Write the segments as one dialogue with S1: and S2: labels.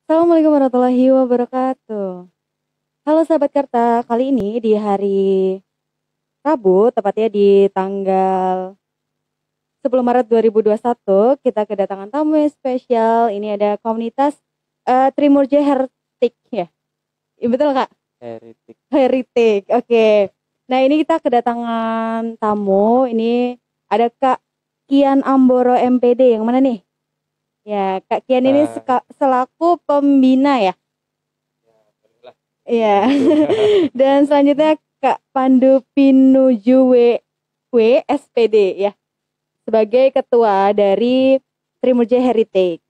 S1: Assalamualaikum warahmatullahi wabarakatuh. Halo sahabat Karta, kali ini di hari Rabu, tepatnya di tanggal 10 Maret 2021, kita kedatangan tamu yang spesial. Ini ada komunitas Trimurja Heritage ya? Betul Kak? Heritage, oke. Nah ini kita kedatangan tamu, ini ada Kak Kian Amboro MPD, yang mana nih? Ya, Kak Kian ini selaku pembina ya? Iya. Dan selanjutnya Kak Pandu Pinuju SPD ya, sebagai ketua dari Trimurja Heritage.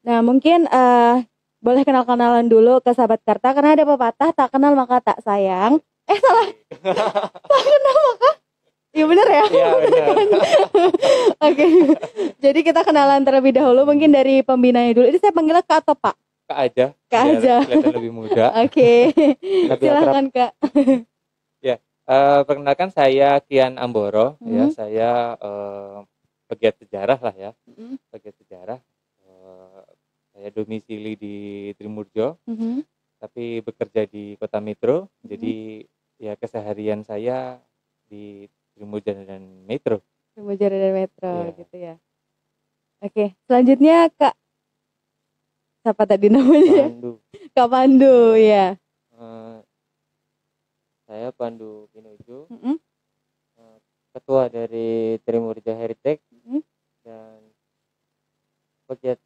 S1: Nah mungkin boleh kenal-kenalan dulu ke sahabat Karta, karena ada pepatah tak kenal maka tak sayang. Salah. Tak kenal maka iya benar ya?
S2: Iya benar.
S1: Oke. Jadi kita kenalan terlebih dahulu, mungkin dari pembinanya dulu. Ini saya panggilnya Kak atau Pak?
S2: Kak aja.
S1: Kak aja.
S2: Kelihatan lebih muda.
S1: Oke.
S2: Lebih
S1: Silakan Kak.
S2: Ya, perkenalkan saya Kian Amboro. Ya, saya pegiat sejarah lah ya. Pegiat sejarah. Saya domisili di Trimurjo, tapi bekerja di Kota Metro. Jadi ya keseharian saya di Trimurja dan Metro.
S1: Trimurja dan Metro gitu ya. Oke, selanjutnya Kak siapa tadi namanya?
S2: Pandu.
S1: Kak Pandu ya.
S2: Saya Pandu Pinuju, ketua dari Trimurja Heritage dan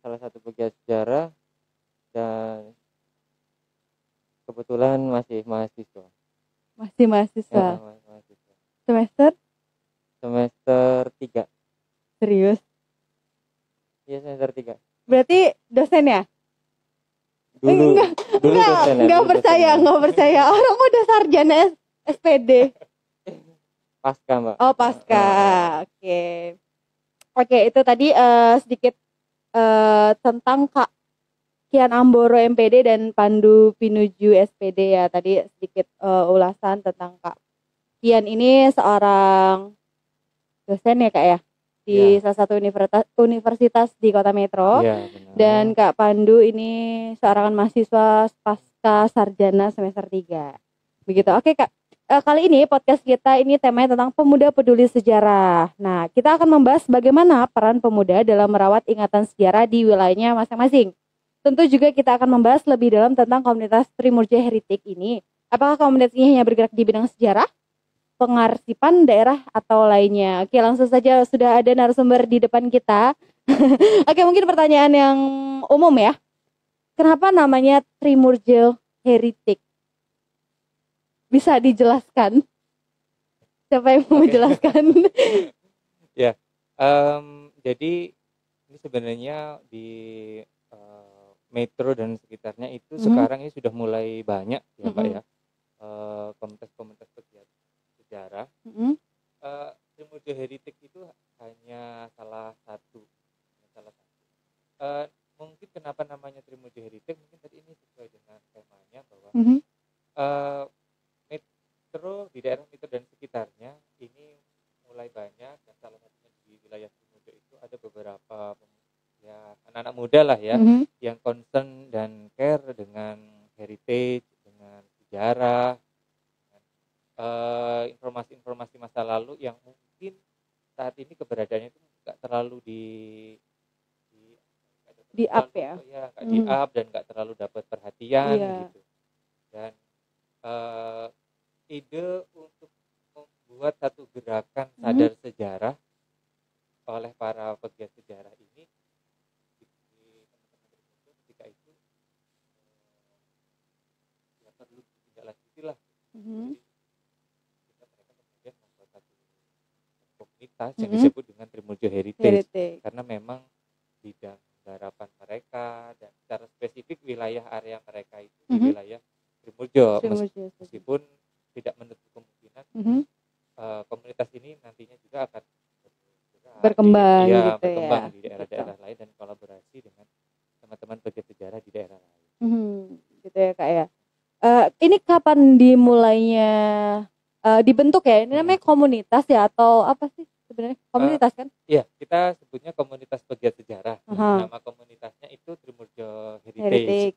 S2: salah satu pegiat sejarah, dan kebetulan masih mahasiswa.
S1: Masih mahasiswa.
S2: Ya, masih mahasiswa.
S1: Semester
S2: 3.
S1: Serius?
S2: Iya, semester 3.
S1: Berarti dosen ya?
S2: Dulu dosen.
S1: Enggak percaya. Orang udah sarjana SPD.
S2: Pasca, Mbak.
S1: Oh, pasca. Oke, itu tadi sedikit tentang Kak Kian Amboro MPD dan Pandu Pinuju SPD ya. Tadi sedikit ulasan tentang Kak Kian ini seorang dosen ya Kak ya, di salah satu universitas di Kota Metro.
S2: Ya, benar.
S1: Dan Kak Pandu ini seorang mahasiswa pasca sarjana semester 3. Begitu. Oke Kak, kali ini podcast kita ini temanya tentang pemuda peduli sejarah. Nah, kita akan membahas bagaimana peran pemuda dalam merawat ingatan sejarah di wilayahnya masing-masing. Tentu juga kita akan membahas lebih dalam tentang komunitas Trimurja Heritage ini. Apakah komunitas ini hanya bergerak di bidang sejarah, pengarsipan daerah, atau lainnya? Oke, langsung saja sudah ada narasumber di depan kita. Oke, mungkin pertanyaan yang umum ya. Kenapa namanya Trimurja Heritage? Bisa dijelaskan? Siapa yang mau menjelaskan?
S2: Ya, jadi ini sebenarnya di Metro dan sekitarnya itu sekarang ini sudah mulai banyak ya Pak ya, komunitas-komunitas pegiat sejarah. Trimurja Heritage itu hanya salah satu. Mungkin kenapa namanya Trimurja Heritage, mungkin tadi ini sesuai dengan temanya bahwa Metro, di daerah Metro dan sekitarnya ini mulai banyak, dan salah satunya di wilayah Trimurja itu ada beberapa ya anak-anak muda lah ya, yang concern dan care dengan heritage, dengan sejarah, dengan informasi-informasi masa lalu yang mungkin saat ini keberadaannya itu nggak terlalu
S1: di-up ya,
S2: nggak di-up dan nggak terlalu dapat perhatian gitu. Dan ide untuk membuat satu gerakan sadar sejarah oleh para pegiat sejarah ini ketika itu ya perlu ditindaklanjuti lah. Mereka kemudian membuat satu komunitas yang disebut dengan Trimurja Heritage. Karena memang bidang garapan mereka dan secara spesifik wilayah area mereka itu di wilayah Trimurja, meskipun tidak menutup kemungkinan komunitas ini nantinya juga akan
S1: berkembang
S2: di daerah-daerah lain dan kolaborasi dengan teman-teman pegiat sejarah di daerah lain.
S1: Gitu ya Kak ya. Ini kapan dimulainya dibentuk ya? Ini namanya komunitas ya atau apa sih sebenarnya? Komunitas kan?
S2: Iya, kita sebutnya komunitas pegiat sejarah. Nama komunitasnya itu Trimurja
S1: Heritage.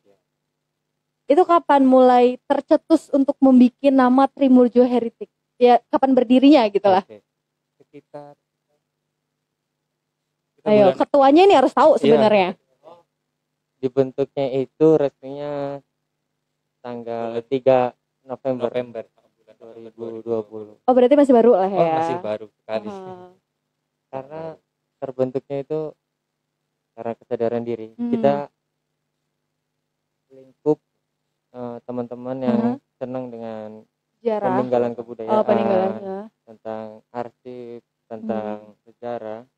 S1: Itu kapan mulai tercetus untuk membuat nama Trimurjo Heritage? Ya, kapan berdirinya gitu lah.
S2: Sekitar
S1: ayo, ketuanya ini harus tahu sebenarnya.
S3: Dibentuknya itu resminya tanggal 3 November 2020.
S1: Oh, berarti masih baru lah ya.
S2: Oh, masih baru sekali.
S3: Karena terbentuknya itu karena kesadaran diri. Kita lingkup teman-teman yang senang dengan sejarah, peninggalan kebudayaan, tentang arsip, tentang sejarah,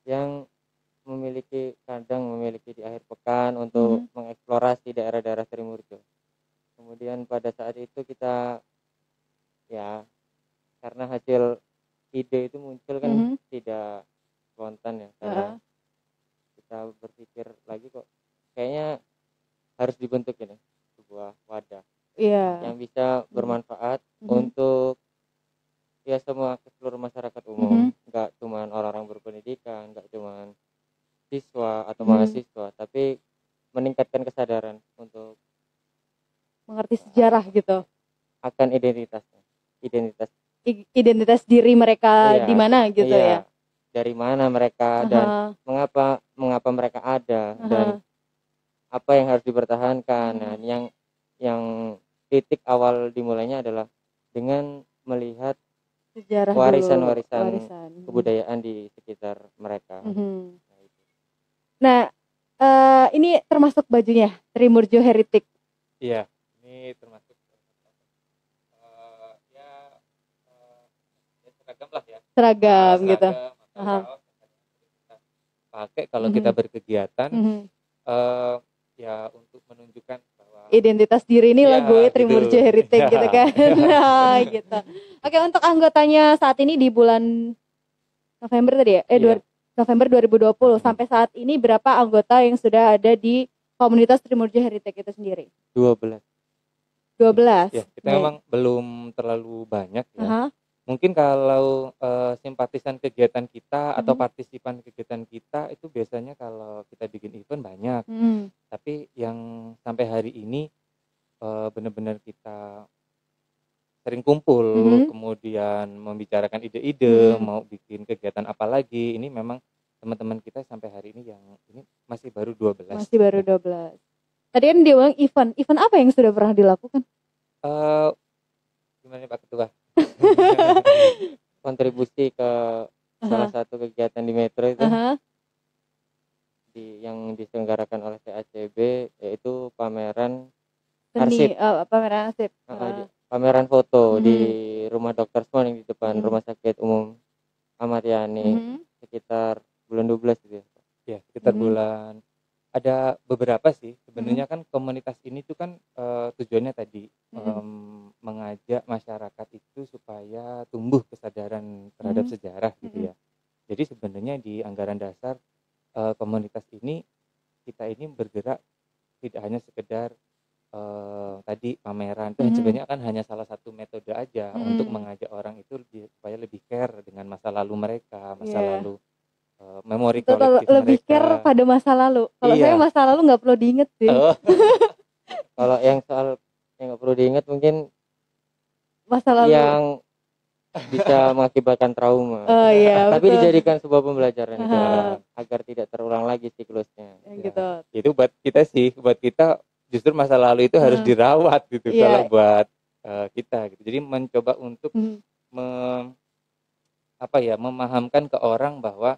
S3: yang kadang memiliki di akhir pekan untuk mengeksplorasi daerah-daerah Trimurjo. Kemudian pada saat itu kita ya karena hasil ide itu muncul kan tidak spontan ya, karena kita berpikir lagi kok kayaknya harus dibentuk ini sebuah wadah yang bisa bermanfaat untuk ya semua seluruh masyarakat umum, nggak cuma orang-orang berpendidikan, nggak cuma siswa atau mahasiswa, tapi meningkatkan kesadaran untuk
S1: mengerti sejarah gitu,
S3: akan
S1: identitas diri mereka di mana gitu ya,
S3: dari mana mereka dan mengapa mereka ada dan apa yang harus dipertahankan. Nah, yang titik awal dimulainya adalah dengan melihat
S1: sejarah
S3: warisan kebudayaan di sekitar mereka.
S1: Nah, ini termasuk bajunya Trimurjo Heritage.
S2: Iya, ini termasuk seragam lah ya.
S1: Seragam gitu.
S2: Pakai kalau kita berkegiatan, ya untuk menunjukkan bahwa
S1: identitas diri ini lah gue Trimurjo Heritage gitu kan. Nah, gitu. Oke, untuk anggotanya saat ini di bulan November tadi ya? November 2020 sampai saat ini berapa anggota yang sudah ada di komunitas Trimurjo Heritage itu sendiri?
S3: 12.
S2: Ya, kita memang belum terlalu banyak ya. Mungkin kalau simpatisan kegiatan kita atau partisipan kegiatan kita itu biasanya kalau kita bikin event banyak. Tapi yang sampai hari ini benar-benar kita sering kumpul, kemudian membicarakan ide-ide, mau bikin kegiatan apa lagi. Ini memang teman-teman kita sampai hari ini yang ini masih baru 12.
S1: Masih baru 12. Tadi kan dia bilang event apa yang sudah pernah dilakukan?
S3: Gimana Pak Ketua? Kontribusi ke salah satu kegiatan di Metro itu yang diselenggarakan oleh TACB, yaitu pameran arsip.
S1: Pameran arsip.
S3: Pameran foto di rumah Dr. Small yang di depan Rumah Sakit Umum Ahmad Yani sekitar bulan 12 gitu ya.
S2: Ya, sekitar bulan, ada beberapa sih sebenarnya. Kan komunitas ini tuh kan tujuannya tadi mengajak masyarakat itu supaya tumbuh kesadaran terhadap sejarah gitu ya. Jadi sebenarnya di anggaran dasar komunitas ini kita ini bergerak tidak hanya sekedar tadi pameran itu sebenarnya kan hanya salah satu metode aja untuk mengajak orang itu supaya lebih care dengan masa lalu mereka, masa lalu memori kolektif
S1: lebih
S2: mereka.
S1: Care pada masa lalu. Kalau saya masa lalu nggak perlu diinget sih.
S3: Kalau yang soal yang nggak perlu diingat mungkin
S1: masa lalu
S3: yang bisa mengakibatkan trauma. Tapi dijadikan sebuah pembelajaran agar tidak terulang lagi siklusnya.
S1: Gitu.
S2: Itu buat kita sih, buat kita justru masa lalu itu harus dirawat gitu kalau buat kita gitu. Jadi mencoba untuk memahamkan ke orang bahwa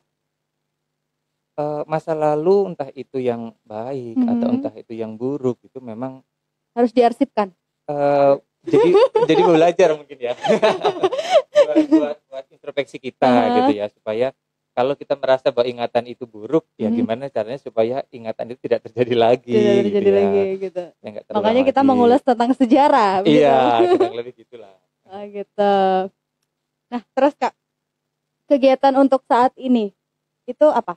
S2: masa lalu entah itu yang baik atau entah itu yang buruk itu memang
S1: harus diarsipkan.
S2: Jadi belajar mungkin ya. buat introspeksi kita gitu ya, supaya kalau kita merasa bahwa ingatan itu buruk, ya gimana caranya supaya ingatan itu tidak terjadi lagi.
S1: Gitu. Ya, makanya kita mengulas tentang sejarah.
S2: Iya, kurang lebih gitulah.
S1: Gitu. Nah, terus Kak, kegiatan untuk saat ini itu apa?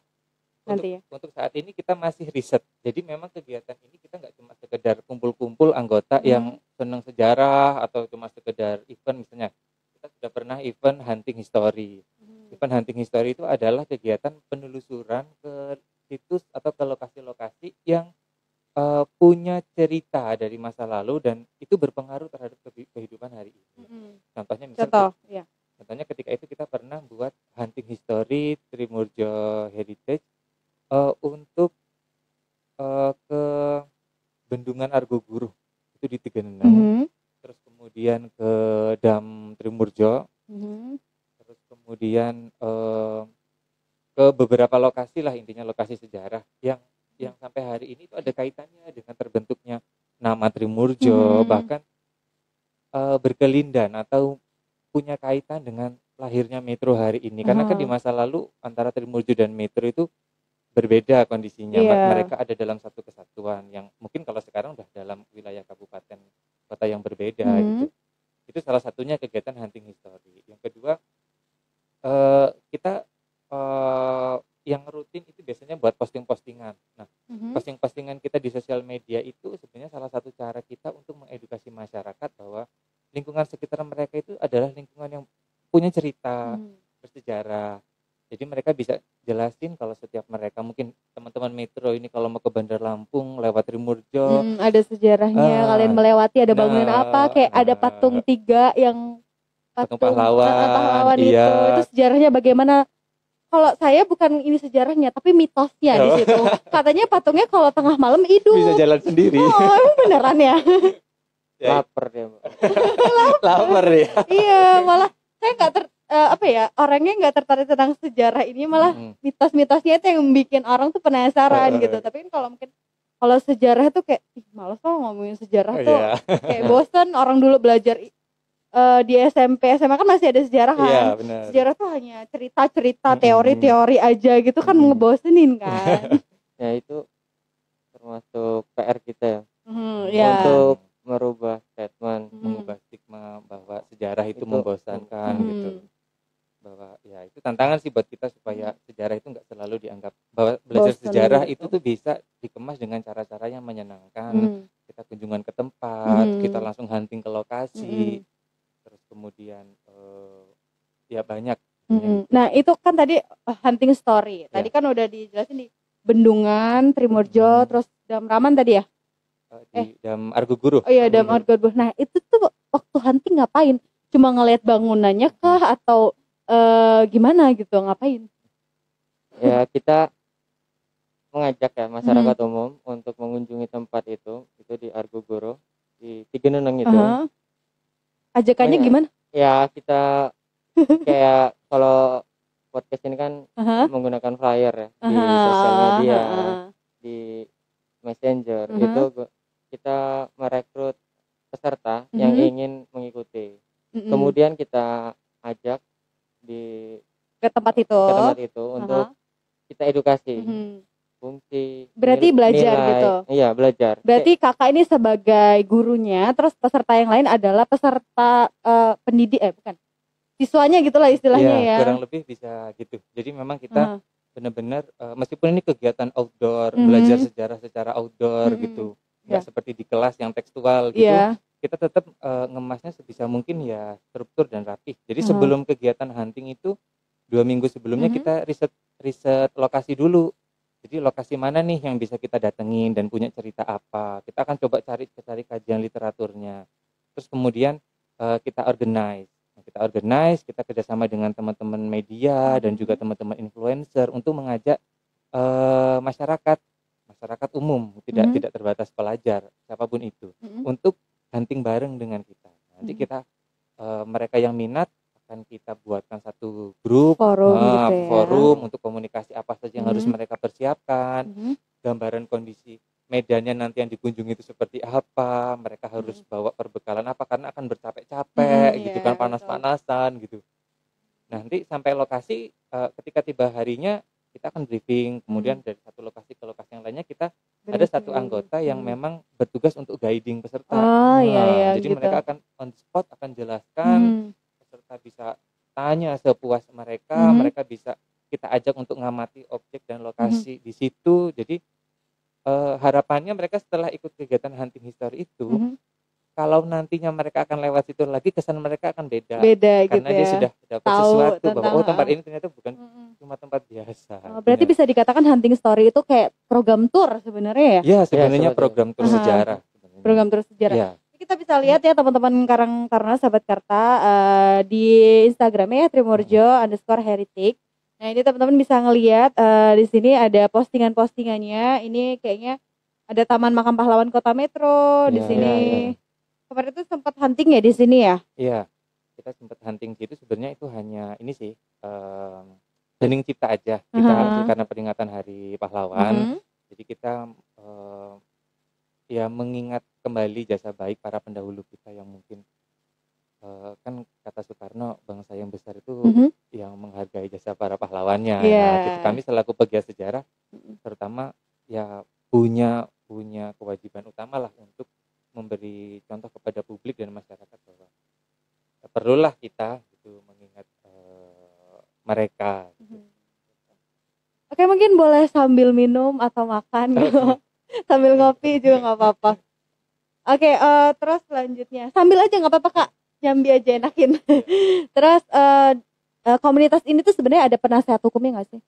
S2: Untuk saat ini kita masih riset. Jadi memang kegiatan ini kita nggak cuma sekedar kumpul-kumpul anggota yang senang sejarah atau cuma sekedar event misalnya. Kita sudah pernah event hunting history. Event hunting history itu adalah kegiatan penelusuran ke situs atau ke lokasi-lokasi yang punya cerita dari masa lalu dan itu berpengaruh terhadap kehidupan hari ini. Contohnya misalnya contohnya ketika itu kita pernah buat hunting history Trimurjo Heritage untuk ke Bendungan Argoguru itu di Tigeneneng, terus kemudian ke Dam Trimurjo, terus kemudian ke beberapa lokasi lah, intinya lokasi sejarah yang sampai hari ini itu ada kaitannya dengan terbentuknya nama Trimurjo, bahkan berkelindan atau punya kaitan dengan lahirnya Metro hari ini. Karena kan di masa lalu antara Trimurjo dan Metro itu berbeda kondisinya. Mereka ada dalam satu kesatuan yang mungkin kalau sekarang udah dalam wilayah kabupaten kota yang berbeda gitu. Itu salah satunya kegiatan hunting history. Yang kedua kita yang rutin itu biasanya buat posting-postingan. Nah, posting-postingan kita di sosial media itu sebenarnya salah satu cara kita untuk mengedukasi masyarakat bahwa lingkungan sekitar mereka itu adalah lingkungan yang punya cerita, bersejarah. Jadi mereka bisa jelasin kalau setiap mereka, mungkin teman-teman Metro ini kalau mau ke Bandar Lampung lewat Trimurjo,
S1: ada sejarahnya, kalian melewati ada bangunan apa, kayak ada patung 3 yang
S2: patung pahlawan
S1: itu sejarahnya bagaimana. Kalau saya bukan ini sejarahnya, tapi mitosnya di situ. Katanya patungnya kalau tengah malam hidup.
S2: Bisa jalan sendiri.
S1: Oh, emang beneran ya?
S3: Lapar dia.
S2: Lapar ya.
S1: Iya, malah saya nggak orangnya nggak tertarik tentang sejarah ini, malah mitos-mitosnya itu yang bikin orang tuh penasaran gitu. Tapi kan kalau sejarah tuh kayak malas kok ngomongin sejarah tuh. Kayak bosen, orang dulu belajar di SMP, SMA kan masih ada sejarah kan.
S2: Iya, benar.
S1: Sejarah tuh hanya cerita-cerita, teori-teori aja gitu kan, ngebosenin kan.
S3: Ya itu termasuk PR kita ya.
S1: Ya.
S3: Untuk merubah statement,
S2: mengubah stigma bahwa sejarah itu membosankan gitu. Bahwa ya itu tantangan sih buat kita supaya sejarah itu nggak selalu dianggap bahwa belajar sejarah itu tuh bisa dikemas dengan cara-cara yang menyenangkan. Kita kunjungan ke tempat, kita langsung hunting ke lokasi, terus kemudian ya banyak.
S1: Nah itu kan tadi hunting story. Tadi kan udah dijelasin di Bendungan, Trimurjo, terus Dam Raman tadi ya?
S2: Di Dam Argoguru.
S1: Oh iya, Dam Argoguru. Nah itu tuh waktu hunting ngapain? Cuma ngelihat bangunannya kah atau gimana gitu, ngapain?
S3: Ya kita mengajak ya masyarakat umum untuk mengunjungi tempat itu di Argoguru, di Tigeneneng itu.
S1: Ajakannya gimana?
S3: Ya kita kayak kalau podcast ini kan menggunakan flyer ya di sosial media, di Messenger, itu kita merekrut peserta yang ingin mengikuti. Kemudian kita ajak ke tempat itu untuk kita edukasi fungsi,
S1: berarti belajar nilai, gitu.
S3: Iya, belajar.
S1: Berarti kakak ini sebagai gurunya, terus peserta yang lain adalah peserta pendidik bukan, siswanya gitulah istilahnya ya.
S2: Kurang lebih bisa gitu. Jadi memang kita benar-benar meskipun ini kegiatan outdoor, belajar sejarah secara outdoor gitu, nggak seperti di kelas yang tekstual gitu. Kita tetap ngemasnya sebisa mungkin ya struktur dan rapih. Jadi sebelum kegiatan hunting itu 2 minggu sebelumnya kita riset lokasi dulu. Jadi lokasi mana nih yang bisa kita datengin dan punya cerita apa. Kita akan coba cari kajian literaturnya. Terus kemudian kita organize. Kita kerjasama dengan teman-teman media dan juga teman-teman influencer untuk mengajak masyarakat umum, tidak terbatas pelajar, siapapun itu, untuk hunting bareng dengan kita. Nanti kita mereka yang minat akan kita buatkan satu grup forum untuk komunikasi apa saja yang harus mereka persiapkan, gambaran kondisi medannya nanti yang dikunjungi itu seperti apa, mereka harus bawa perbekalan apa karena akan bercapek-capek gitu kan, panas-panasan gitu. Nanti sampai lokasi ketika tiba harinya kita akan briefing, kemudian dari satu lokasi ke lokasi yang lainnya kita ada satu anggota yang memang bertugas untuk guiding peserta. Jadi gitu. Mereka akan on spot akan jelaskan, peserta bisa tanya sepuas mereka, mereka bisa kita ajak untuk ngamati objek dan lokasi di situ. Jadi harapannya mereka setelah ikut kegiatan hunting history itu kalau nantinya mereka akan lewat situ lagi, kesan mereka akan beda
S1: gitu
S2: karena dia
S1: ya.
S2: sudah dapat sesuatu bahwa tempat ini ternyata bukan cuma tempat biasa.
S1: Berarti bisa dikatakan Hunting Story itu kayak program tour sebenarnya ya?
S2: Iya, sebenarnya program tour sejarah.
S1: Program tour sejarah. Ya. Kita bisa lihat ya teman-teman Karang Taruna Sahabat Karta di Instagramnya ya Trimurjo_heritage. Nah ini teman-teman bisa ngelihat di sini ada postingan-postingannya. Ini kayaknya ada Taman Makam Pahlawan Kota Metro di sini. Kemarin itu sempat hunting ya di sini ya? Iya,
S2: kita sempat hunting gitu. Sebenarnya itu hanya ini sih hening cipta aja. Kita karena peringatan Hari Pahlawan, jadi kita ya mengingat kembali jasa baik para pendahulu kita yang mungkin kan kata Soekarno, bangsa yang besar itu yang menghargai jasa para pahlawannya. Nah, gitu, kami selaku pegiat sejarah terutama ya punya kewajiban utama lah untuk memberi contoh kepada publik dan masyarakat bahwa perlulah kita gitu mengingat mereka. Gitu.
S1: Oke, mungkin boleh sambil minum atau makan gitu. Sambil ngopi juga nggak apa-apa. Oke, terus selanjutnya sambil aja nggak apa-apa Kak. Nyambi aja enakin. Terus komunitas ini tuh sebenarnya ada penasehat hukumnya nggak sih?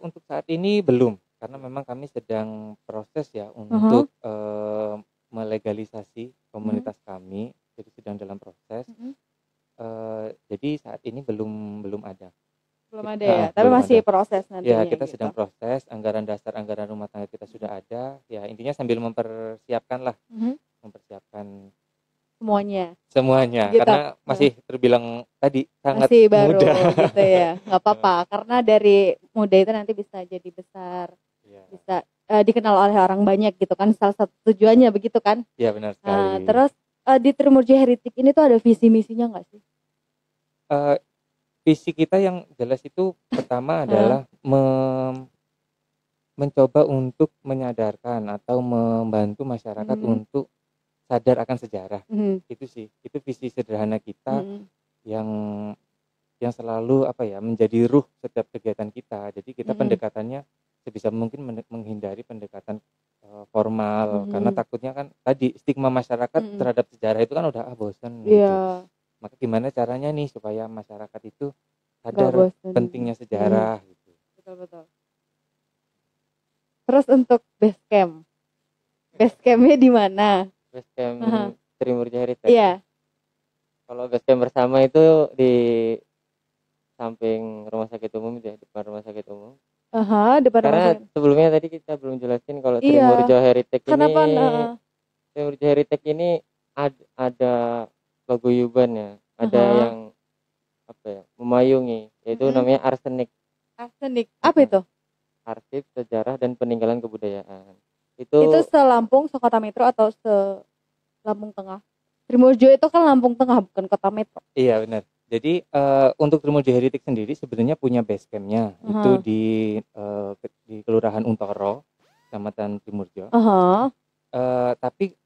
S2: Untuk saat ini belum, karena memang kami sedang proses ya untuk melegalisasi komunitas kami, jadi sedang dalam proses. Jadi saat ini belum ada.
S1: Belum ada ya, tapi masih ada. Proses nantinya.
S2: Ya, kita gitu. Sedang proses, anggaran dasar, anggaran rumah tangga kita sudah ada. Ya, intinya sambil mempersiapkan lah, mempersiapkan semuanya gitu. Karena masih terbilang tadi sangat
S1: masih baru
S2: muda
S1: gitu ya. Nggak apa-apa, karena dari muda itu nanti bisa jadi besar, bisa dikenal oleh orang banyak gitu kan, salah satu tujuannya begitu kan.
S2: Iya, benar sekali.
S1: Terus di Trimurjo Heritage ini tuh ada visi misinya nggak sih?
S2: Visi kita yang jelas itu pertama adalah mencoba untuk menyadarkan atau membantu masyarakat untuk sadar akan sejarah. Itu sih, itu visi sederhana kita yang selalu menjadi ruh setiap kegiatan kita. Jadi kita pendekatannya sebisa mungkin menghindari pendekatan formal, karena takutnya kan tadi stigma masyarakat terhadap sejarah itu kan udah bosan gitu. Maka gimana caranya nih supaya masyarakat itu sadar pentingnya sejarah gitu.
S1: Betul. Terus untuk base campnya di mana?
S3: Base camp Trimurjo Heritage.
S1: Iya.
S3: Kalau base camp bersama itu di samping rumah sakit umum ya, depan rumah sakit umum.
S1: Depan
S3: karena sebelumnya tadi kita belum jelasin kalau Trimurjo Heritage Trimurjo Heritage ini ada paguyuban, ada yang memayungi, yaitu namanya arsenik.
S1: Apa itu?
S3: Arsip, sejarah, dan peninggalan kebudayaan. Itu
S1: se-Lampung, se-Kota Metro atau se-Lampung Tengah? Trimurjo itu kan Lampung Tengah, bukan Kota Metro.
S2: Iya, benar. Jadi untuk Trimurjo Heritage sendiri sebenarnya punya base camp-nya. Itu di Kelurahan Untoro, Kecamatan Trimurjo. Tapi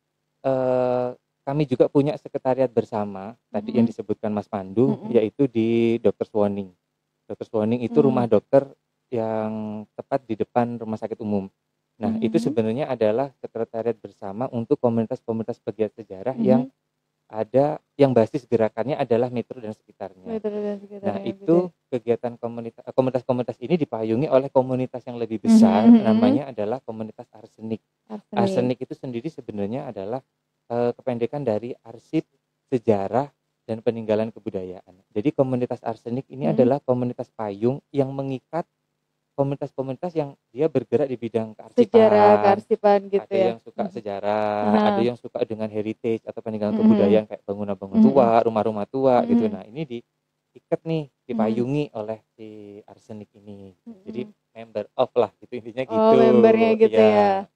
S2: kami juga punya sekretariat bersama tadi yang disebutkan Mas Pandu, yaitu di Dr. Swaning. Dr. Swaning itu rumah dokter yang tepat di depan rumah sakit umum. Nah, itu sebenarnya adalah sekretariat bersama untuk komunitas-komunitas pegiat sejarah yang ada, yang basis gerakannya adalah Metro dan sekitarnya. Nah, itu kegiatan komunitas-komunitas ini dipayungi oleh komunitas yang lebih besar, namanya adalah komunitas arsenik. Arsenik itu sendiri sebenarnya adalah kependekan dari arsip, sejarah, dan peninggalan kebudayaan. Jadi komunitas arsenik ini adalah komunitas payung yang mengikat komunitas-komunitas yang dia bergerak di bidang
S1: kearsipan gitu.
S2: Ada yang suka sejarah, ada yang suka dengan heritage atau peninggalan kebudayaan kayak bangunan-bangunan tua, rumah-rumah tua gitu. Nah, ini diikat nih, dipayungi oleh si arsenik ini. Jadi member of lah gitu, intinya gitu.
S1: Oh, membernya gitu ya.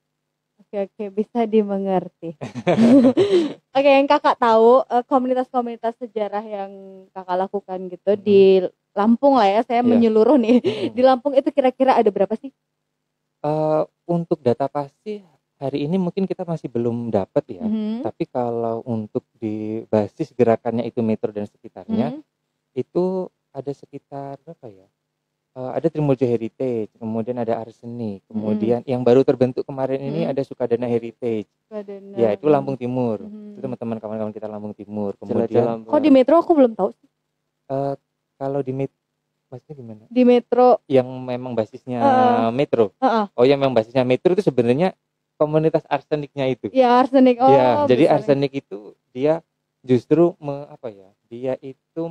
S1: Oke, bisa dimengerti. Oke, yang kakak tahu komunitas-komunitas sejarah yang kakak lakukan gitu di Lampung lah ya, saya menyeluruh nih. Di Lampung itu kira-kira ada berapa sih?
S2: Untuk data pasti hari ini mungkin kita masih belum dapat ya. Tapi kalau untuk di basis gerakannya itu Metro dan sekitarnya, itu ada sekitar berapa ya? ada Trimuljo Heritage, kemudian ada arsenik, kemudian yang baru terbentuk kemarin ini ada Sukadana Heritage.
S1: Sukadana.
S2: Ya, itu Lampung Timur. Itu teman-teman kawan-kawan kita Lampung Timur. Kemudian
S1: kok di Metro aku belum tahu sih.
S2: Kalau di maksudnya gimana?
S1: Di Metro
S2: yang memang basisnya Metro. Oh, yang memang basisnya Metro itu sebenarnya komunitas arseniknya itu.
S1: Ya, arsenik. Oh,
S2: ya, jadi arsenik itu dia justru dia itu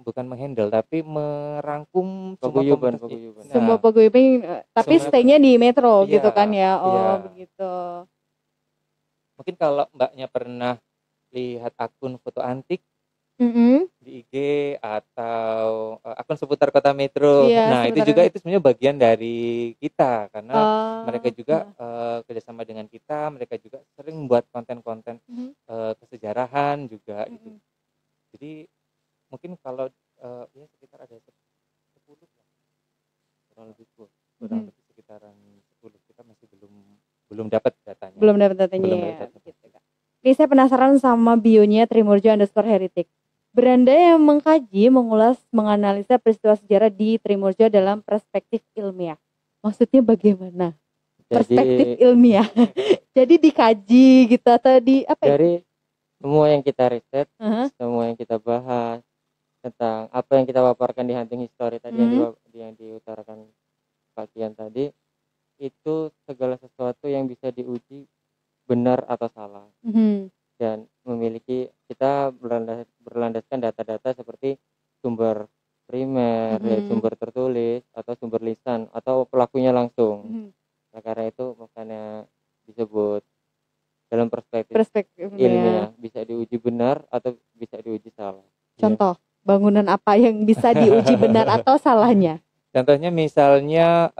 S2: bukan menghandle tapi merangkum
S3: paguyuban.
S1: Semua paguyuban, tapi stay-nya di Metro
S2: iya,
S1: gitu kan ya. Oh,
S2: iya.
S1: begitu.
S2: Mungkin kalau Mbaknya pernah lihat akun foto antik di IG atau akun seputar Kota Metro. Nah, itu juga itu sebenarnya bagian dari kita karena mereka juga kerjasama dengan kita, mereka juga sering buat konten-konten kesejarahan juga gitu. Jadi mungkin kalau ya sekitar ada 10 lah, kurang lebih sekitaran 10, kita masih belum dapat datanya.
S1: Belum dapat datanya. Gitu, Kak. Ini saya penasaran sama bionya Trimuljo_Heritage. Beranda yang mengkaji, mengulas, menganalisa peristiwa sejarah di Trimuljo dalam perspektif ilmiah. Maksudnya bagaimana? Perspektif ilmiah. Jadi dikaji gitu atau di apa?
S3: Dari semua yang kita riset, semua yang kita bahas tentang apa yang kita paparkan di Hunting History tadi yang diutarakan Pak Kian tadi, itu segala sesuatu yang bisa diuji benar atau salah. Dan memiliki, kita berlandaskan data-data seperti sumber primer, sumber tertulis atau sumber lisan atau pelakunya langsung. Nah, karena itu makanya disebut dalam perspektif ilmiah bisa diuji benar atau bisa diuji salah.
S1: Contoh bangunan apa yang bisa diuji benar atau salahnya?
S2: Contohnya misalnya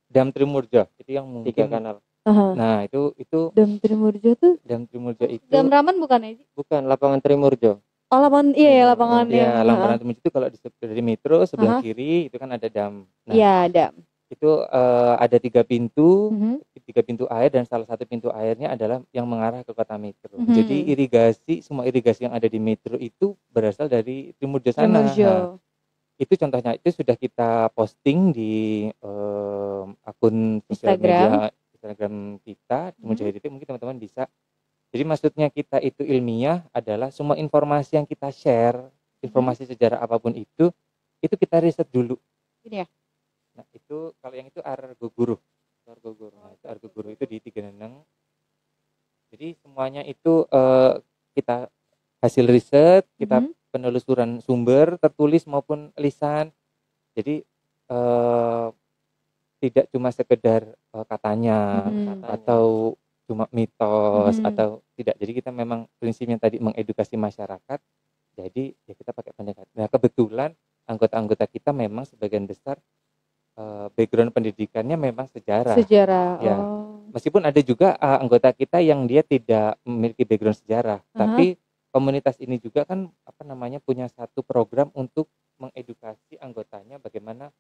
S2: Dam Trimuljo itu yang mungkin
S3: 3 kanal.
S2: Nah, itu
S1: Dam Trimuljo tuh?
S2: Dam Trimuljo itu
S1: Dam Raman bukan aja?
S3: Bukan, lapangan Trimuljo.
S1: Oh, lapangan, iya lapangan
S2: yang lapangan Trimuljo itu kalau dari Metro sebelah kiri itu kan ada dam.
S1: Nah, iya, dam.
S2: Itu ada 3 pintu, 3 pintu air dan salah satu pintu airnya adalah yang mengarah ke kota Metro. Jadi semua irigasi yang ada di Metro itu berasal dari Trimuljo sana. Nah, itu contohnya itu sudah kita posting di akun sosial media Instagram kita, Trimuljo Heritage, mungkin teman-teman bisa. Jadi maksudnya kita itu ilmiah adalah semua informasi yang kita share, informasi sejarah apapun itu kita riset dulu.
S1: Ini ya.
S2: Nah, itu kalau yang itu Argo Guru. Nah, itu Argo Guru itu di Tiga Neneng. Jadi semuanya itu kita hasil riset, kita penelusuran sumber tertulis maupun lisan. Jadi tidak cuma sekedar katanya atau cuma mitos atau tidak. Jadi kita memang prinsipnya tadi mengedukasi masyarakat. Jadi ya kita pakai pendekatan. Nah, kebetulan anggota-anggota kita memang sebagian besar background pendidikannya memang sejarah. Ya. Meskipun ada juga anggota kita yang dia tidak memiliki background sejarah, tapi komunitas ini juga kan punya satu program untuk mengedukasi anggotanya bagaimana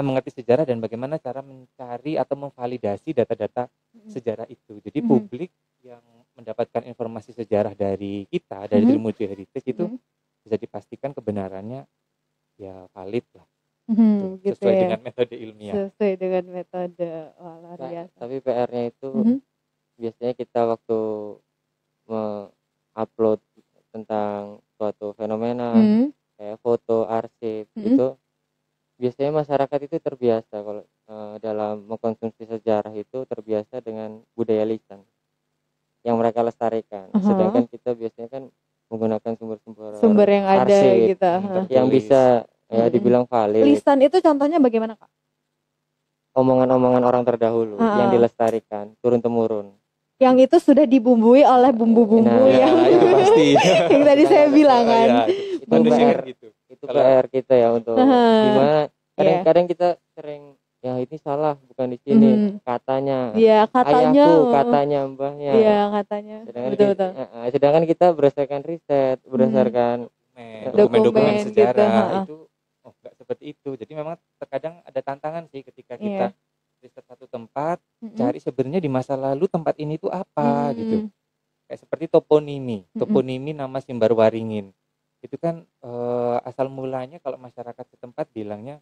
S2: mengerti sejarah dan bagaimana cara mencari atau memvalidasi data-data sejarah itu. Jadi publik yang mendapatkan informasi sejarah dari kita, dari Trimuljo Heritage itu bisa dipastikan kebenarannya ya valid lah.
S1: Gitu
S2: sesuai
S1: ya.
S2: dengan metode ilmiah.
S1: Sesuai dengan metode luar biasa.
S3: Tapi PR-nya itu biasanya kita waktu upload tentang suatu fenomena kayak foto, arsip itu biasanya masyarakat itu terbiasa kalau dalam mengkonsumsi sejarah itu terbiasa dengan budaya lisan yang mereka lestarikan. Sedangkan kita biasanya kan menggunakan sumber
S1: yang ada
S3: arsip,
S1: gitu.
S3: Yang bisa dibilang valid.
S1: Lisan itu contohnya bagaimana, Kak?
S3: Omongan-omongan orang terdahulu yang dilestarikan turun temurun. Yang
S1: itu sudah dibumbui oleh bumbu-bumbu yang
S2: pasti.
S1: yang tadi saya bilang kan.
S3: Itu PR kita ya untuk gimana kadang-kadang kita sering ya ini salah bukan di sini katanya.
S1: Iya, katanya.
S3: Ayahku, katanya mbahnya.
S1: Iya, katanya. Betul.
S3: Sedangkan kita berdasarkan riset, berdasarkan
S2: dokumen sejarah itu enggak seperti itu. Jadi memang terkadang ada tantangan sih ketika kita riset satu tempat, cari sebenarnya di masa lalu tempat ini tuh apa gitu. Kayak seperti toponimi nama Simbar Waringin. itu kan asal mulanya kalau masyarakat setempat bilangnya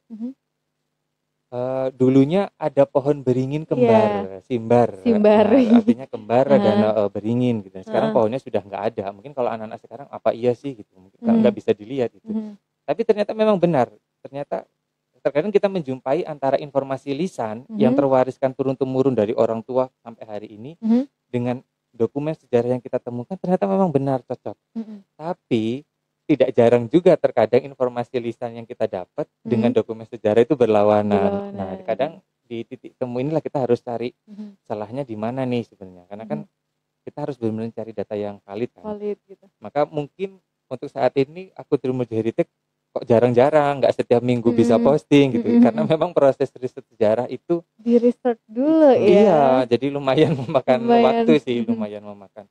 S2: dulunya ada pohon beringin kembar, simbar.
S1: Simbar.
S2: Nah, artinya kembar dan beringin gitu. Sekarang pohonnya sudah nggak ada. Mungkin kalau anak-anak sekarang apa iya sih gitu. Mungkin nggak bisa dilihat gitu. Tapi ternyata memang benar. Ternyata terkadang kita menjumpai antara informasi lisan yang terwariskan turun-temurun dari orang tua sampai hari ini dengan dokumen sejarah yang kita temukan ternyata memang benar cocok. Tapi tidak jarang juga terkadang informasi lisan yang kita dapat dengan dokumen sejarah itu berlawanan. Nah, kadang di titik temu inilah kita harus cari salahnya di mana nih sebenarnya. Karena kan kita harus benar-benar cari data yang valid kan.
S1: Valid gitu.
S2: Maka mungkin untuk saat ini aku Trimurjo Heritage kok jarang-jarang, nggak setiap minggu bisa posting gitu. Karena memang proses riset sejarah itu
S1: di research dulu ya.
S2: Iya, jadi lumayan memakan waktu sih, lumayan memakan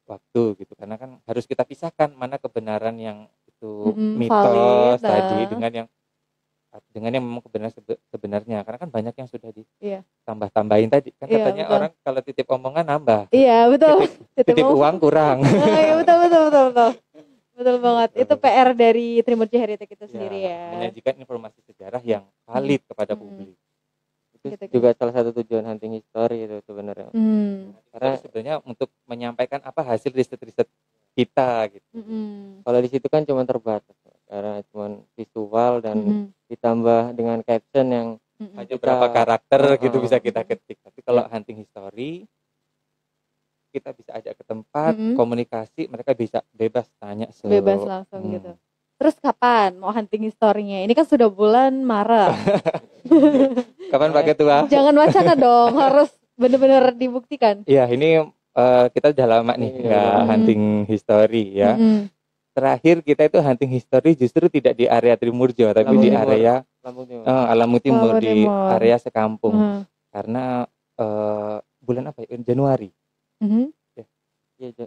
S2: waktu gitu, karena kan harus kita pisahkan mana kebenaran yang itu mitos tadi dengan yang memang kebenaran sebenarnya, karena kan banyak yang sudah ditambah-tambahin tadi kan katanya orang kalau titip omongan nambah,
S1: betul,
S2: titip uang kurang.
S1: betul banget. Itu PR dari Trimurjo Heritage itu sendiri ya,
S2: menyajikan informasi sejarah yang valid kepada publik.
S3: Itu juga salah satu tujuan hunting history itu sebenarnya.
S2: Karena sebenarnya untuk menyampaikan apa hasil riset-riset kita gitu.
S3: Kalau di situ kan cuma terbatas karena cuma visual dan ditambah dengan caption yang
S2: hanya berapa karakter gitu bisa kita ketik. Tapi kalau hunting history kita bisa ajak ke tempat, komunikasi, mereka bisa bebas tanya
S1: bebas langsung gitu. Terus kapan mau hunting historinya? Ini kan sudah bulan Maret.
S2: Kapan Pak Ketua?
S1: Jangan wacana dong, harus benar-benar dibuktikan.
S2: Iya, ini kita udah lama nih nggak hunting history ya. Terakhir kita itu hunting history justru tidak di area Trimurjo, tapi di area Alamu Timur, di area sekampung. Karena bulan apa ya? Januari.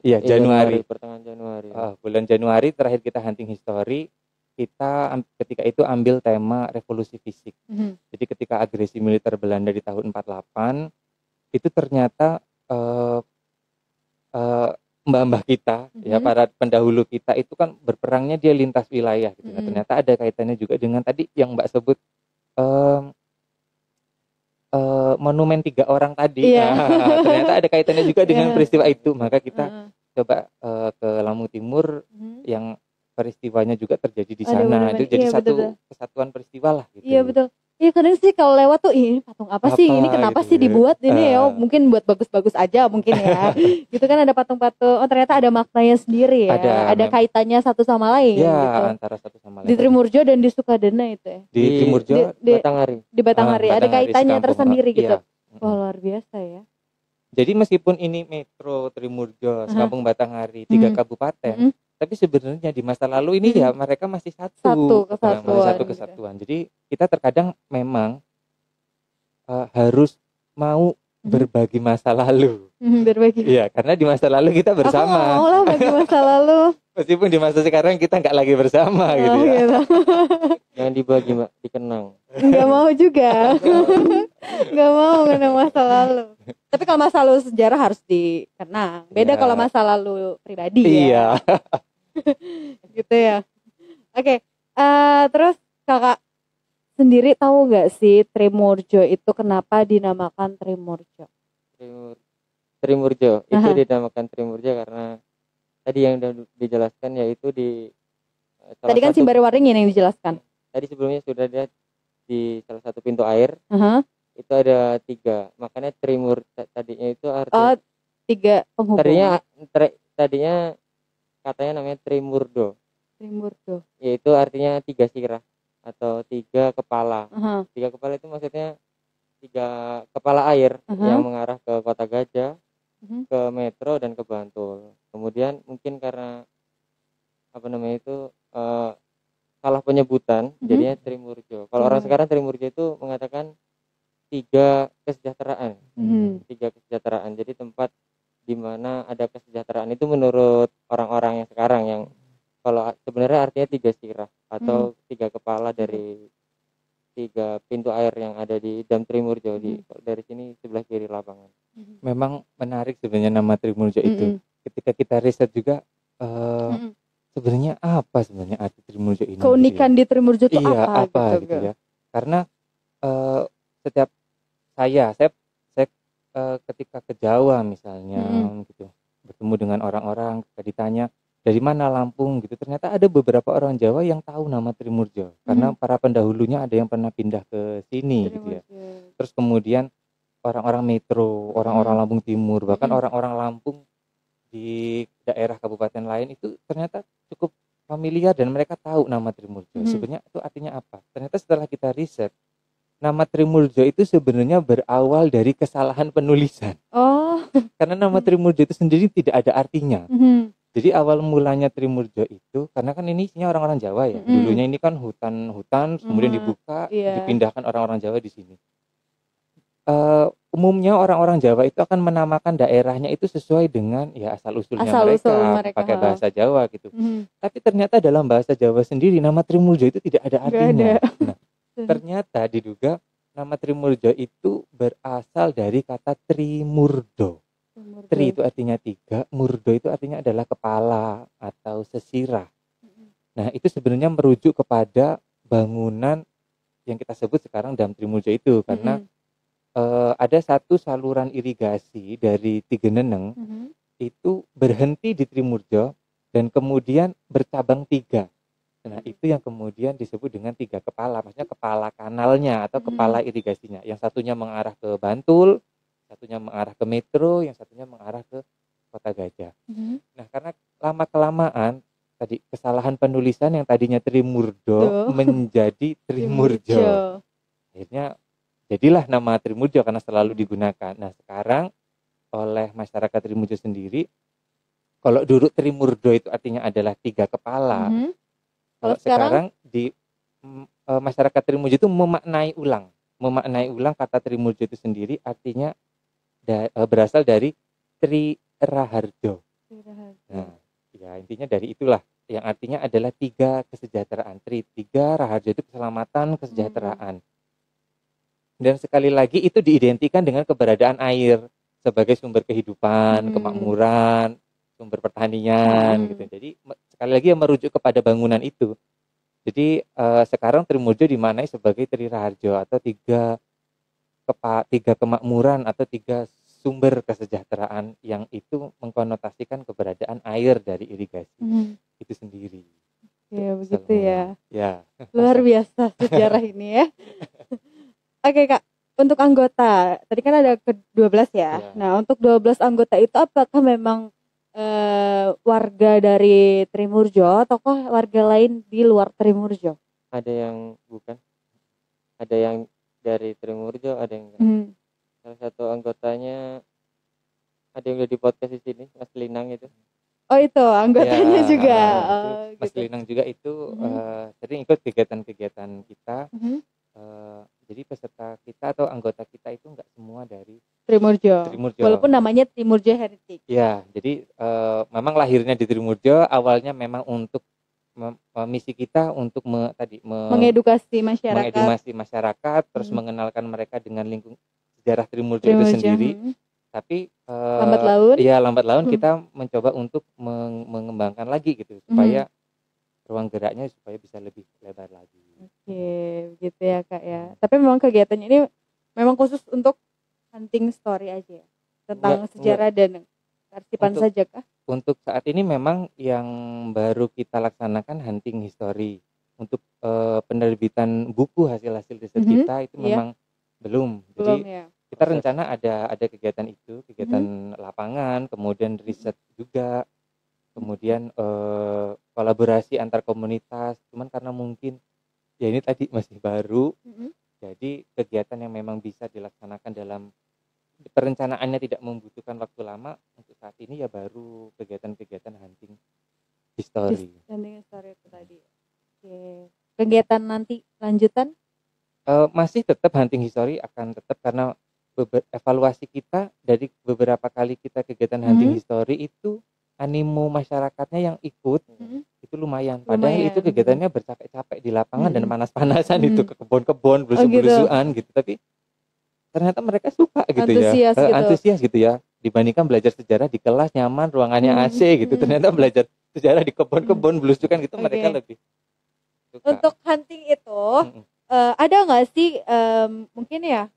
S2: Iya, Januari.
S3: Pertengahan Januari.
S2: Bulan Januari terakhir kita hunting history, kita ketika itu ambil tema revolusi fisik. Jadi ketika agresi militer Belanda di tahun 48, itu ternyata mbah-mbah kita, ya para pendahulu kita itu kan berperangnya dia lintas wilayah. Gitu. Nah, ternyata ada kaitannya juga dengan tadi yang Mbak sebut monumen 3 orang tadi. Nah, ternyata ada kaitannya juga dengan peristiwa itu. Maka kita coba ke Lamu Timur yang peristiwanya juga terjadi di sana. Itu jadi satu kesatuan peristiwa lah gitu.
S1: Iya betul. Iya kadang sih kalau lewat tuh ini patung apa sih, ini kenapa gitu, sih dibuat ini ya, mungkin buat bagus-bagus aja mungkin ya. Gitu kan ada patung-patung, ternyata ada maknanya sendiri ya. Ada kaitannya satu sama lain
S2: ya,
S1: gitu.
S2: Antara satu sama lain.
S1: Di Trimurjo dan di Sukadana itu ya.
S2: Di Trimurjo,
S3: Batanghari.
S1: Di Batanghari ada kaitannya tersendiri gitu. Wah luar biasa ya.
S2: Jadi meskipun ini Metro Trimurjo, Sekampung Batanghari, 3 kabupaten, tapi sebenarnya di masa lalu ini ya mereka masih satu kesatuan. Jadi kita terkadang memang harus mau berbagi masa lalu.
S1: Berbagi.
S2: Iya, karena di masa lalu kita bersama.
S1: Aku mau lah bagi masa lalu.
S2: Meskipun di masa sekarang kita nggak lagi bersama gitu ya.
S1: Gitu.
S3: Jangan dibagi Mbak, dikenang.
S1: Nggak mau juga. Nggak mau kenang masa lalu. Tapi kalau masa lalu sejarah harus dikenang. Beda kalau masa lalu pribadi ya.
S2: Iya.
S1: Gitu ya. Oke. Terus kakak sendiri tahu nggak sih Trimurjo itu kenapa dinamakan Trimurjo?
S3: Trimurjo itu dinamakan Trimurjo karena tadi yang sudah dijelaskan yaitu di
S1: tadi kan Simbariwaringin yang dijelaskan.
S3: Tadi sebelumnya sudah ada di salah satu pintu air. Itu ada 3, makanya Trimur tadinya itu artinya
S1: 3 penghubung.
S3: Tadinya katanya namanya Trimurdo. Yaitu artinya 3 sirah atau 3 kepala. 3 kepala itu maksudnya 3 kepala air yang mengarah ke Kota Gajah, ke Metro dan ke Bantul. Kemudian mungkin karena salah penyebutan, jadinya Trimurjo. Kalau orang sekarang Trimurjo itu mengatakan 3 kesejahteraan. 3 kesejahteraan. Jadi tempat di mana ada kesejahteraan itu menurut orang-orang yang sekarang yang kalau sebenarnya artinya 3 sirah atau 3 kepala dari 3 pintu air yang ada di Dam Trimurjo dari sini sebelah kiri lapangan. Memang
S2: menarik sebenarnya nama Trimurjo itu. Ketika kita riset juga sebenarnya apa sebenarnya arti Trimurjo ini?
S1: Keunikan
S2: gitu
S1: di Trimurjo itu
S2: iya,
S1: apa
S2: gitu ya. Karena setiap saya ketika ke Jawa misalnya gitu, bertemu dengan orang-orang, ketika ditanya dari mana Lampung gitu, ternyata ada beberapa orang Jawa yang tahu nama Trimurjo karena para pendahulunya ada yang pernah pindah ke sini gitu ya. Terus kemudian orang-orang metro, orang-orang Lampung Timur, bahkan orang-orang Lampung di daerah kabupaten lain itu ternyata cukup familiar dan mereka tahu nama Trimurjo. Sebenarnya itu artinya apa? Ternyata setelah kita riset, nama Trimurjo itu sebenarnya berawal dari kesalahan penulisan.
S1: Oh.
S2: Karena nama Trimurjo itu sendiri tidak ada artinya. Jadi awal mulanya Trimurjo itu, karena kan ini isinya orang-orang Jawa ya. Dulunya ini kan hutan, kemudian dibuka, dipindahkan orang-orang Jawa di sini. Umumnya orang-orang Jawa itu akan menamakan daerahnya itu sesuai dengan ya asal usulnya mereka pakai bahasa Jawa gitu. Tapi ternyata dalam bahasa Jawa sendiri nama Trimurjo itu tidak ada artinya. Nah, ternyata diduga nama Trimurjo itu berasal dari kata Trimurdo. Tri itu artinya 3, murdo itu artinya adalah kepala atau sesirah. Nah, itu sebenarnya merujuk kepada bangunan yang kita sebut sekarang Dam Trimurjo itu karena ada satu saluran irigasi dari Tigeneneng itu berhenti di Trimurjo dan kemudian bercabang 3. Nah, itu yang kemudian disebut dengan 3 kepala, maksudnya kepala kanalnya atau kepala irigasinya. Yang satunya mengarah ke Bantul, satunya mengarah ke metro, yang satunya mengarah ke Kota Gajah. Nah, karena lama-kelamaan tadi kesalahan penulisan yang tadinya Trimurdo menjadi Trimurjo. Akhirnya jadilah nama Trimurjo karena selalu digunakan. Nah, sekarang oleh masyarakat Trimurjo sendiri, kalau dulu Trimurdo itu artinya adalah 3 kepala. Kalau sekarang di masyarakat Trimurjo itu memaknai ulang kata Trimurjo itu sendiri artinya berasal dari Tri Raharjo. Nah, ya intinya dari itulah yang artinya adalah 3 kesejahteraan. 3 Raharjo itu keselamatan, kesejahteraan. Dan sekali lagi itu diidentikan dengan keberadaan air sebagai sumber kehidupan, kemakmuran, sumber pertanian gitu. Jadi sekali lagi yang merujuk kepada bangunan itu. Jadi sekarang Trimurjo dimaknai sebagai Tri Raharjo atau 3 kemakmuran atau 3 sumber kesejahteraan yang itu mengkonotasikan keberadaan air dari irigasi itu sendiri.
S1: Ya begitu ya.
S2: Ya.
S1: Luar biasa sejarah ini ya. Oke Kak, untuk anggota tadi kan ada ke-12 ya. Nah untuk 12 anggota itu apakah memang warga dari Trimurjo ataukah warga lain di luar Trimurjo?
S3: Ada yang bukan, ada yang dari Trimurjo, ada yang enggak. Salah satu anggotanya ada yang udah di podcast di sini, Mas Linang itu.
S1: Oh itu anggotanya
S2: ya,
S1: juga.
S2: Mas gitu. Linang juga itu sering ikut kegiatan-kegiatan kita. Jadi peserta kita atau anggota kita itu enggak semua dari
S1: Trimurjo. Walaupun namanya Trimurjo Heritage.
S2: Ya, jadi memang lahirnya di Trimurjo, awalnya memang untuk misi kita untuk
S1: mengedukasi
S2: masyarakat, terus mengenalkan mereka dengan lingkungan sejarah Trimurjo itu sendiri. Tapi lambat laun kita mencoba untuk mengembangkan lagi gitu supaya ruang geraknya supaya bisa lebih lebar lagi.
S1: Oke, begitu ya Kak ya. Tapi memang kegiatannya ini memang khusus untuk hunting story aja ya? Tentang sejarah dan kearsipan saja kah?
S2: Untuk saat ini memang yang baru kita laksanakan hunting history. Untuk penerbitan buku hasil-hasil riset kita itu memang belum. Jadi kita rencana ada kegiatan itu, kegiatan lapangan, kemudian riset juga, kemudian kolaborasi antar komunitas. Cuman karena mungkin ya ini tadi masih baru, jadi kegiatan yang memang bisa dilaksanakan dalam perencanaannya tidak membutuhkan waktu lama, untuk saat ini ya baru kegiatan-kegiatan hunting history.
S1: Hunting history itu tadi. Oke. Kegiatan nanti lanjutan?
S2: Masih tetap hunting history akan tetap karena evaluasi kita dari beberapa kali kita kegiatan hunting history itu animo masyarakatnya yang ikut itu lumayan. Padahal itu kegiatannya bercapek-capek di lapangan dan panas-panasan itu ke kebun-kebun belusu-belusuan gitu. Tapi ternyata mereka suka gitu antusias gitu ya. Dibandingkan belajar sejarah di kelas nyaman, ruangannya AC gitu. Ternyata belajar sejarah di kebun-kebun belusukan gitu, mereka lebih suka.
S1: Untuk hunting itu ada nggak sih mungkin ya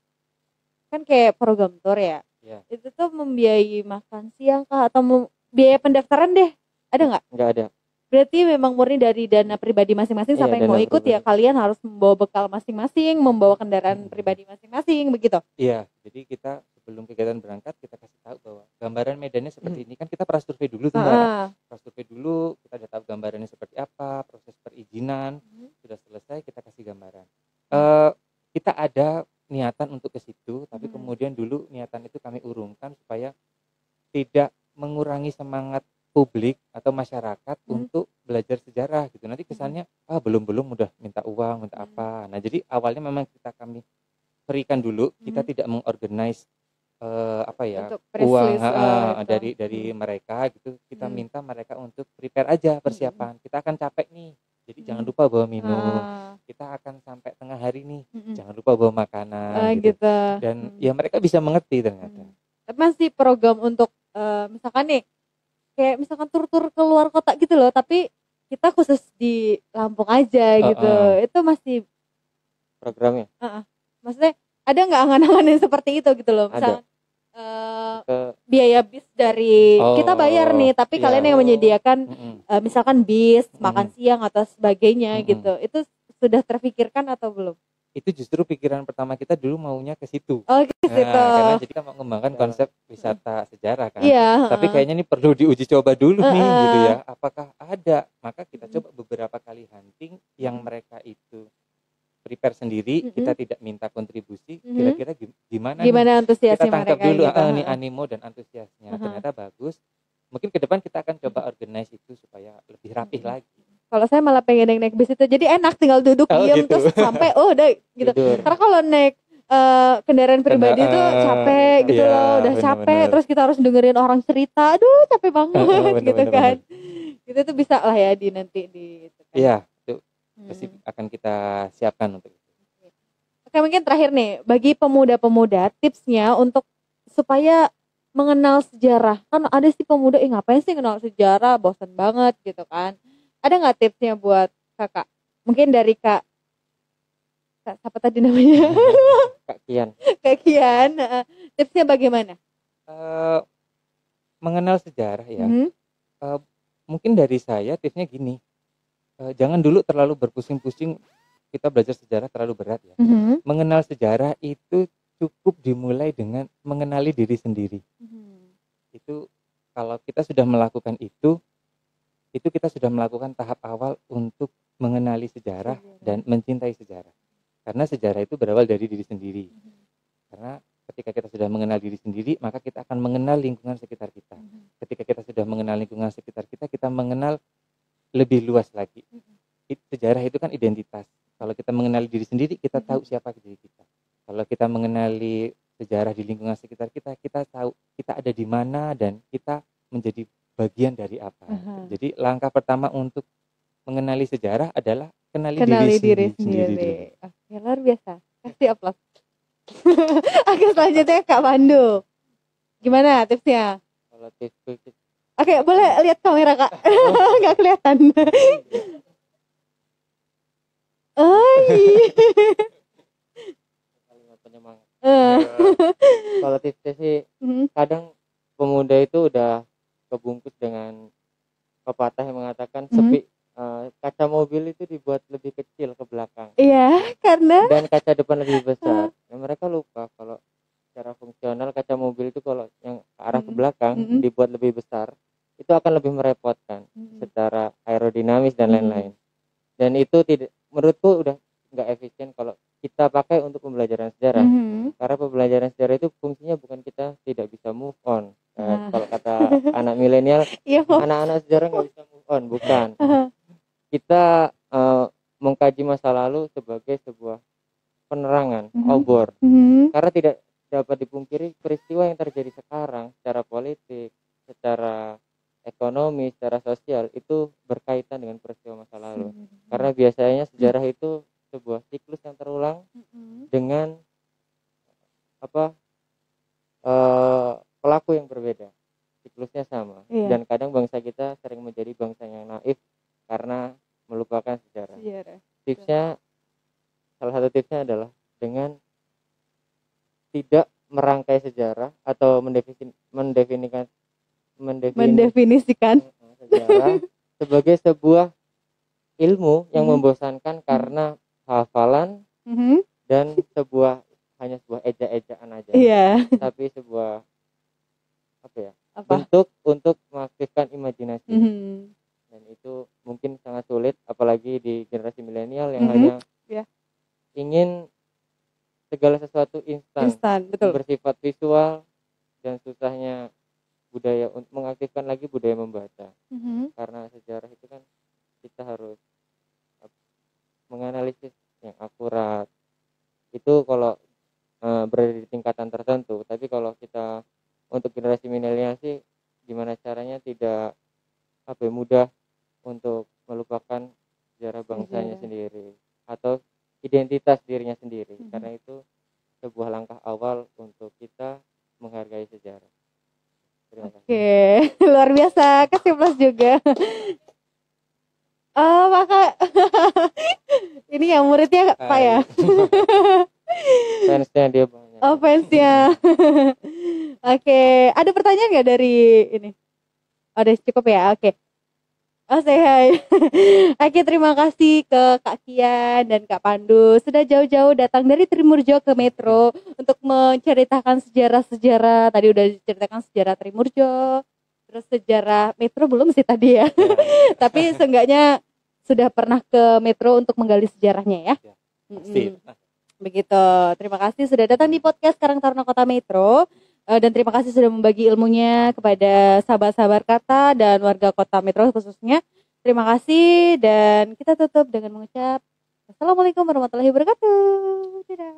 S1: kan kayak program tour ya, itu tuh membiayai makan siang kah atau biaya pendaftaran deh, ada nggak?
S3: Nggak ada.
S1: Berarti memang murni dari dana pribadi masing-masing. Siapa yang mau ikut pribadi. Ya kalian harus membawa bekal masing-masing, membawa kendaraan pribadi masing-masing, begitu?
S2: Iya, jadi kita sebelum kegiatan berangkat kita kasih tahu bahwa gambaran medannya seperti ini. Kan kita prasurvei dulu tuh Mbak. Prasurvei dulu, kita udah tahu gambarannya seperti apa, proses perizinan, sudah selesai kita kasih gambaran. Kita ada niatan untuk ke situ, tapi kemudian dulu niatan itu kami urungkan supaya tidak mengurangi semangat publik atau masyarakat untuk belajar sejarah gitu. Nanti kesannya belum udah minta uang, minta apa. Nah, jadi awalnya memang kami berikan dulu, kita tidak mengorganize uang dari mereka gitu. Kita minta mereka untuk prepare aja persiapan. Kita akan capek nih. Jadi jangan lupa bawa minum. Kita akan sampai tengah hari nih. Jangan lupa bawa makanan gitu. Dan ya mereka bisa mengerti ternyata.
S1: Tapi masih program untuk misalkan nih kayak misalkan tur-tur keluar kota gitu loh, tapi kita khusus di Lampung aja gitu. Itu masih
S3: programnya.
S1: Maksudnya ada nggak angan-angan yang seperti itu gitu loh? Misalkan biaya bis dari kita bayar nih, tapi kalian yang menyediakan misalkan bis, makan siang atau sebagainya gitu. Itu sudah terpikirkan atau belum?
S2: Itu justru pikiran pertama kita dulu maunya ke situ.
S1: Ke situ.
S2: Karena jadi kita mau mengembangkan konsep wisata sejarah kan. Tapi kayaknya ini perlu diuji coba dulu nih gitu ya. Apakah ada? Maka kita coba beberapa kali hunting yang mereka itu prepare sendiri, kita tidak minta kontribusi. Kira-kira gimana
S1: antusiasnya
S2: kita tangkap
S1: mereka
S2: dulu
S1: gitu.
S2: Nih animo dan antusiasnya. Ternyata bagus. Mungkin ke depan kita akan coba organize itu supaya lebih rapih lagi.
S1: Kalau saya malah pengen naik bis itu, jadi enak tinggal duduk diam
S2: gitu.
S1: terus sampai udah gitu.
S3: Tidur.
S1: Karena kalau naik kendaraan pribadi itu capek gitu loh, udah capek terus kita harus dengerin orang cerita, aduh capek banget gitu kan. Itu tuh bisa lah ya nanti di itu kan.
S2: Iya, itu pasti akan kita siapkan untuk itu.
S1: Oke, mungkin terakhir nih bagi pemuda-pemuda tipsnya untuk supaya mengenal sejarah. Kan ada sih pemuda ngapain sih kenal sejarah, bosan banget gitu kan. Ada nggak tipsnya buat kakak? Mungkin dari kak siapa tadi namanya? Kak Kian. Tipsnya bagaimana?
S2: Mengenal sejarah ya. Mungkin dari saya tipsnya gini. Jangan dulu terlalu berpusing-pusing kita belajar sejarah terlalu berat ya. Mengenal sejarah itu cukup dimulai dengan mengenali diri sendiri. Itu kalau kita sudah melakukan itu kita sudah melakukan tahap awal untuk mengenali sejarah dan mencintai sejarah. Karena sejarah itu berawal dari diri sendiri. Karena ketika kita sudah mengenal diri sendiri, maka kita akan mengenal lingkungan sekitar kita. Ketika kita sudah mengenal lingkungan sekitar kita, kita mengenal lebih luas lagi. Sejarah itu kan identitas. Kalau kita mengenali diri sendiri, kita tahu siapa diri kita. Kalau kita mengenali sejarah di lingkungan sekitar kita, kita tahu kita ada di mana dan kita menjadi bagian dari apa. Jadi langkah pertama untuk mengenali sejarah adalah kenali diri sendiri.
S1: Oke, luar biasa. Kasih aplaus. Oke, selanjutnya Kak Pandu. Gimana tipsnya?
S3: Kalau tips.
S1: Oke, boleh lihat kamera Kak. Nggak kelihatan.
S3: Kalimat penyemangat. Kalau tipsnya sih kadang pemuda itu udah kebungkus dengan pepatah yang mengatakan kaca mobil itu dibuat lebih kecil ke belakang.
S1: Iya, karena
S3: dan kaca depan lebih besar. Dan mereka lupa kalau secara fungsional kaca mobil itu kalau yang ke arah ke belakang dibuat lebih besar, itu akan lebih merepotkan secara aerodinamis dan lain-lain. Dan itu tidak, menurutku udah nggak efisien kalau kita pakai untuk pembelajaran sejarah. Karena pembelajaran sejarah itu fungsinya bukan kita tidak bisa move on. Kalau kata anak milenial, anak-anak sejarah nggak bisa move on, bukan. Kita mengkaji masa lalu sebagai sebuah penerangan, obor. Karena tidak dapat dipungkiri peristiwa yang terjadi sekarang secara politik, secara ekonomi, secara sosial itu berkaitan dengan peristiwa masa lalu. Karena biasanya sejarah itu sebuah siklus yang terulang dengan pelaku yang berbeda. siklusnya sama. Dan kadang bangsa kita sering menjadi bangsa yang naif karena melupakan sejarah. Tipsnya, salah satu tipsnya adalah dengan tidak merangkai sejarah atau mendefinisikan sejarah sebagai sebuah ilmu yang membosankan karena hafalan dan hanya sebuah eja-ejaan aja. Tapi sebuah bentuk untuk mengaktifkan imajinasi. Dan itu mungkin sangat sulit apalagi di generasi milenial yang hanya ingin segala sesuatu instan, betul, bersifat visual, dan susahnya budaya untuk mengaktifkan lagi budaya membaca. Karena sejarah itu kan kita harus menganalisis yang akurat. Itu kalau berada di tingkatan tertentu. Tapi kalau kita untuk generasi milenial sih gimana caranya tidak mudah untuk melupakan sejarah bangsanya sendiri atau identitas dirinya sendiri. Karena itu sebuah langkah awal untuk kita menghargai sejarah. Terima kasih.
S1: Oke, luar biasa, kasih plus juga. Maka ini yang muridnya Pak ya.
S3: Fansnya dia banyak.
S1: Oh, fansnya. Oke, ada pertanyaan nggak dari ini? Udah cukup ya, oke. Say hi. Oke, terima kasih ke Kak Kian dan Kak Pandu sudah jauh-jauh datang dari Trimurjo ke Metro untuk menceritakan sejarah-sejarah. Tadi udah diceritakan sejarah Trimurjo, terus sejarah Metro belum sih tadi ya. Tapi seenggaknya sudah pernah ke Metro untuk menggali sejarahnya ya.
S2: Pasti.
S1: Begitu. Terima kasih sudah datang di podcast Karang Taruna Kota Metro. Dan terima kasih sudah membagi ilmunya kepada sahabat-sahabat Kata dan warga Kota Metro khususnya. Terima kasih dan kita tutup dengan mengucap Assalamualaikum warahmatullahi wabarakatuh. Dadah.